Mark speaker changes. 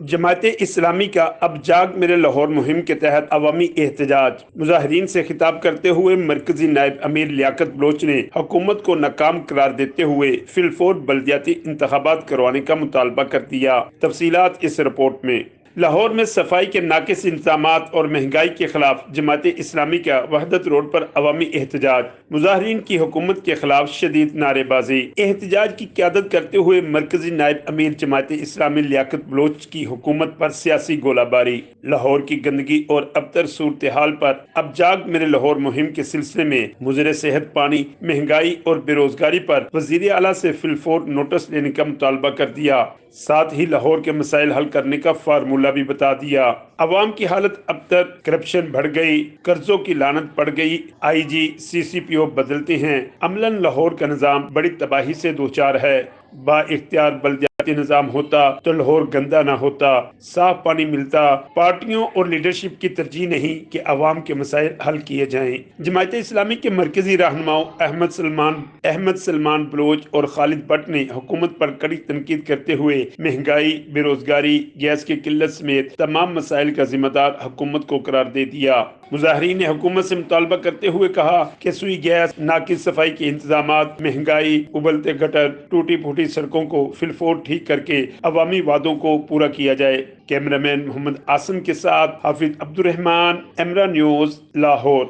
Speaker 1: جماعت اسلامی کا اب جاگ میرے لاہور مہم کے تحت عوامی احتجاج۔ مظاہرین سے خطاب کرتے ہوئے مرکزی نائب امیر لیاقت بلوچ نے حکومت کو ناکام قرار دیتے ہوئے فی الفور بلدیاتی انتخابات کروانے کا مطالبہ کر دیا۔ تفصیلات اس رپورٹ میں۔ لاہور میں صفائی کے ناقص انتظامات اور مہنگائی کے خلاف جماعت اسلامی کا وحدت روڈ پر عوامی احتجاج۔ مظاہرین کی حکومت کے خلاف شدید نعرے بازی۔ احتجاج کی قیادت کرتے ہوئے مرکزی نائب امیر جماعت اسلامی لیاقت بلوچ کی حکومت پر سیاسی گولہ باری۔ لاہور کی گندگی اور ابتر صورتحال پر اب جاگ میرے لاہور مہم کے سلسلے میں مضر صحت پانی، مہنگائی اور بے روزگاری پر وزیر اعلیٰ سے فی الفور نوٹس لینے کا مطالبہ کر دیا، ساتھ ہی لاہور کے مسائل حل کرنے کا فارمولہ بھی بتا دیا۔ عوام کی حالت ابتر، کرپشن بڑھ گئی، قرضوں کی لعنت پڑ گئی، آئی جی سی سی پی او بدلتے ہیں، عملاً لاہور کا نظام بڑی تباہی سے دوچار ہے۔ با اختیار بلدیاتی نظام ہوتا تو لاہور گندا نہ ہوتا، صاف پانی ملتا۔ پارٹیوں اور لیڈرشپ کی ترجیح نہیں کہ عوام کے مسائل حل کیے جائیں۔ جماعت اسلامی کے مرکزی رہنماؤں احمد سلمان بلوچ اور خالد بٹ نے حکومت پر کڑی تنقید کرتے ہوئے مہنگائی، بے روزگاری، گیس کی قلت سمیت تمام مسائل کا ذمہ دار حکومت کو قرار دے دیا۔ مظاہرین نے حکومت سے مطالبہ کرتے ہوئے کہا کہ سوئی گیس، ناقص صفائی کے انتظامات، مہنگائی، ابلتے گٹر، ٹوٹی پھوٹی سڑکوں کو فی الفور ٹھیک کر کے عوامی وعدوں کو پورا کیا جائے۔ کیمرہ مین محمد آسم کے ساتھ حافظ عبد الرحمان، ایمرا نیوز، لاہور۔